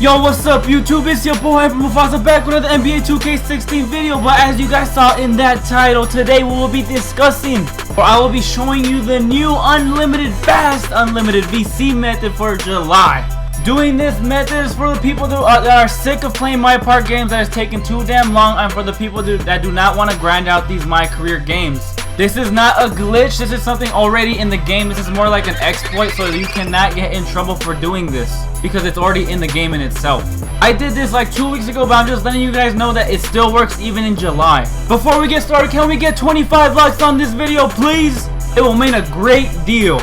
Yo, what's up YouTube? It's your boy Mufasa back with another NBA 2K16 video. But as you guys saw in that title, today we will be discussing, or I will be showing you the new unlimited VC method for July. Doing this method is for the people that are sick of playing My Part games that is taking too damn long, and for the people that do not want to grind out these My Career games. This is not a glitch, this is something already in the game. This is more like an exploit, so you cannot get in trouble for doing this because it's already in the game in itself. I did this like 2 weeks ago, but I'm just letting you guys know that it still works even in July. Before we get started, can we get 25 likes on this video, please? It will mean a great deal.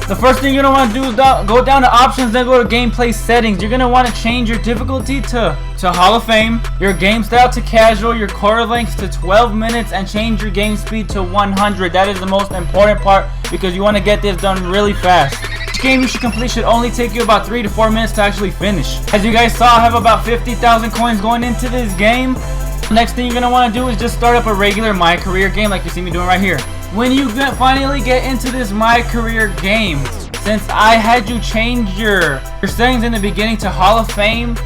The first thing you're going to want to do is go down to options, then go to gameplay settings. You're going to want to change your difficulty to Hall of Fame, your game style to casual, your quarter lengths to 12 minutes, and change your game speed to 100. That is the most important part because you want to get this done really fast. Each game you should complete should only take you about 3 to 4 minutes to actually finish. As you guys saw, I have about 50,000 coins going into this game. Next thing you're going to want to do is just start up a regular My Career game like you see me doing right here. When you finally get into this My Career game, since I had you change your settings in the beginning to Hall of Fame,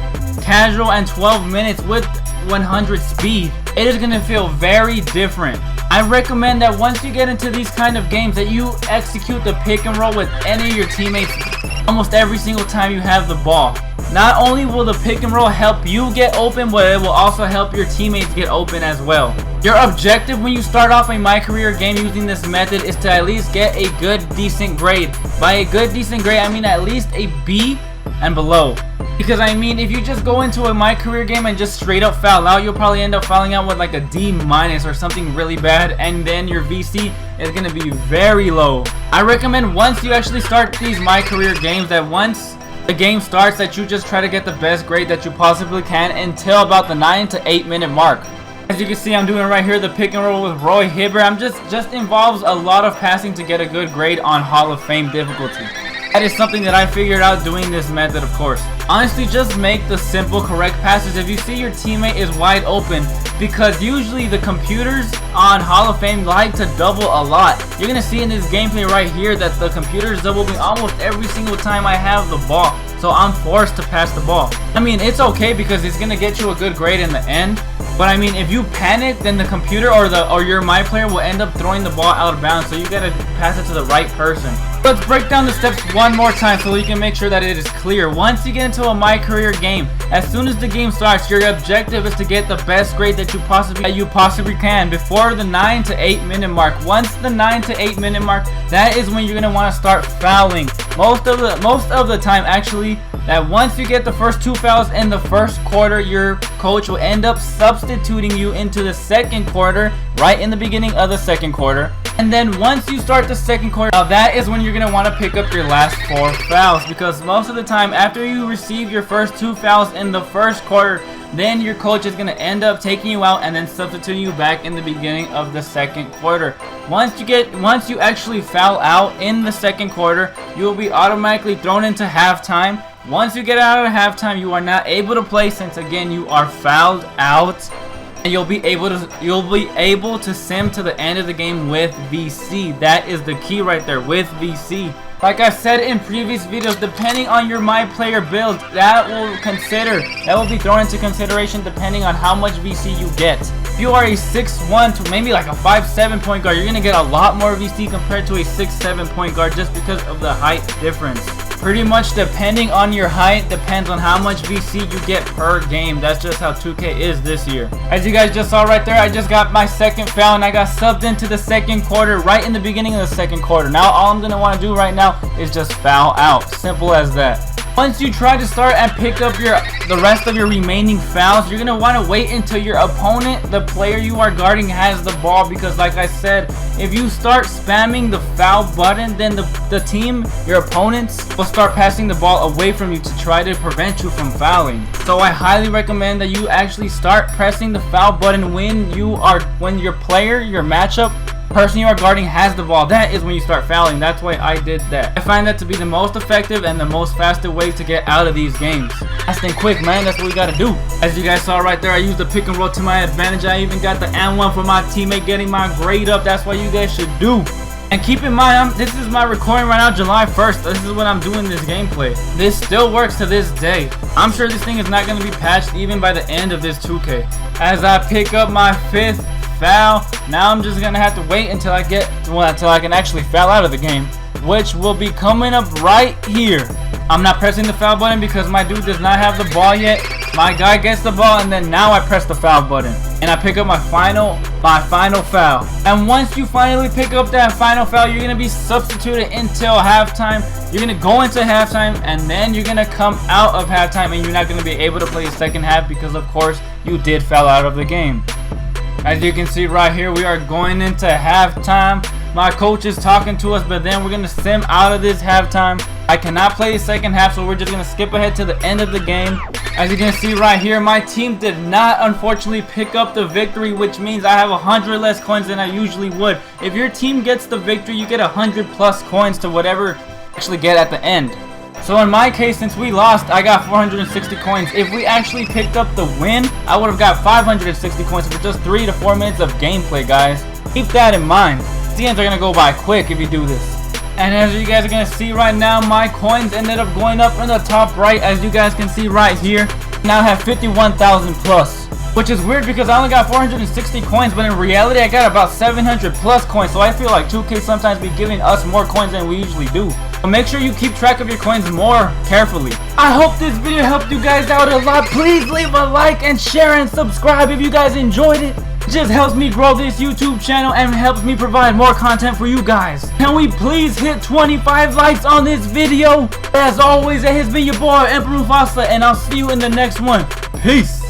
casual, and 12 minutes with 100 speed, it is going to feel very different. I recommend that once you get into these kind of games that you execute the pick and roll with any of your teammates almost every single time you have the ball. Not only will the pick and roll help you get open, but it will also help your teammates get open as well. Your objective when you start off a My Career game using this method is to at least get a good decent grade. By a good decent grade, I mean at least a B and below. Because I mean, if you just go into a My Career game and just straight up foul out, you'll probably end up fouling out with like a D- or something really bad, and then your VC is going to be very low. I recommend once you actually start these My Career games, that once the game starts, that you just try to get the best grade that you possibly can until about the 9 to 8 minute mark. As you can see, I'm doing right here the pick and roll with Roy Hibbert. Just involves a lot of passing to get a good grade on Hall of Fame difficulty. That is something that I figured out doing this method, of course. Honestly, just make the simple correct passes if you see your teammate is wide open, because usually the computers on Hall of Fame like to double a lot. You're gonna see in this gameplay right here that the computer is doubling almost every single time I have the ball, so I'm forced to pass the ball. I mean, it's okay because it's gonna get you a good grade in the end, but I mean, if you panic, then the computer or your My Player will end up throwing the ball out of bounds, so you gotta pass it to the right person. Let's break down the steps one more time so we can make sure that it is clear. Once you get into a My Career game, as soon as the game starts, your objective is to get the best grade that you possibly can before the 9 to 8 minute mark. Once the 9 to 8 minute mark, that is when you're gonna want to start fouling. Most of the time, actually, that once you get the first 2 fouls in the first quarter, your coach will end up substituting you into the second quarter right in the beginning of the second quarter. And then once you start the second quarter, now that is when you're going to want to pick up your last 4 fouls, because most of the time after you receive your first 2 fouls in the first quarter, then your coach is going to end up taking you out and then substituting you back in the beginning of the second quarter. Once you actually foul out in the second quarter, you will be automatically thrown into halftime. Once you get out of halftime, you are not able to play since again you are fouled out. And you'll be able to sim to the end of the game with VC. That is the key right there, with VC. Like I said in previous videos, depending on your My Player build, that will be thrown into consideration depending on how much VC you get. If you are a 6'1" to maybe like a 5'7" point guard, you're gonna get a lot more VC compared to a 6'7" point guard just because of the height difference. Pretty much depending on your height depends on how much VC you get per game. That's just how 2K is this year. As you guys just saw right there, I just got my second foul and I got subbed into the second quarter right in the beginning of the second quarter. Now all I'm gonna want to do right now is just foul out. Simple as that. Once you try to start and pick up the rest of your remaining fouls, you're going to want to wait until your opponent, the player you are guarding, has the ball, because like I said, if you start spamming the foul button, then the team, your opponents, will start passing the ball away from you to try to prevent you from fouling. So I highly recommend that you actually start pressing the foul button when your player, your matchup person you are guarding has the ball. That is when you start fouling. That's why I did that. I find that to be the most effective and the most faster way to get out of these games. Fast and quick, man. That's what we gotta do. As you guys saw right there, I used the pick and roll to my advantage. I even got the and one for my teammate getting my grade up. That's what you guys should do. And keep in mind, this is my recording right now, July 1st. This is when I'm doing this gameplay. This still works to this day. I'm sure this thing is not going to be patched even by the end of this 2K. As I pick up my 5th foul, now I'm just going to have to wait until I can actually foul out of the game, which will be coming up right here. I'm not pressing the foul button because my dude does not have the ball yet. My guy gets the ball, and then now I press the foul button and I pick up my final foul. And once you finally pick up that final foul, you're gonna be substituted until halftime. You're gonna go into halftime, and then you're gonna come out of halftime, and you're not gonna be able to play the second half because of course you did foul out of the game. As you can see right here, we are going into halftime. My coach is talking to us, but then we're gonna sim out of this halftime. I cannot play the second half, so we're just gonna skip ahead to the end of the game. As you can see right here, my team did not unfortunately pick up the victory, which means I have 100 less coins than I usually would. If your team gets the victory, you get 100 plus coins to whatever you actually get at the end. So in my case, since we lost, I got 460 coins. If we actually picked up the win, I would have got 560 coins for just 3 to 4 minutes of gameplay, guys. Keep that in mind. These games are gonna go by quick if you do this. And as you guys are gonna see right now, my coins ended up going up in the top right. As you guys can see right here, now I have 51,000 plus, which is weird because I only got 460 coins, but in reality I got about 700 plus coins. So I feel like 2K sometimes be giving us more coins than we usually do. But make sure you keep track of your coins more carefully. I hope this video helped you guys out a lot. Please leave a like and share and subscribe if you guys enjoyed it. It just helps me grow this YouTube channel and helps me provide more content for you guys. Can we please hit 25 likes on this video? As always, it has been your boy Emperor Mufasa, and I'll see you in the next one. Peace.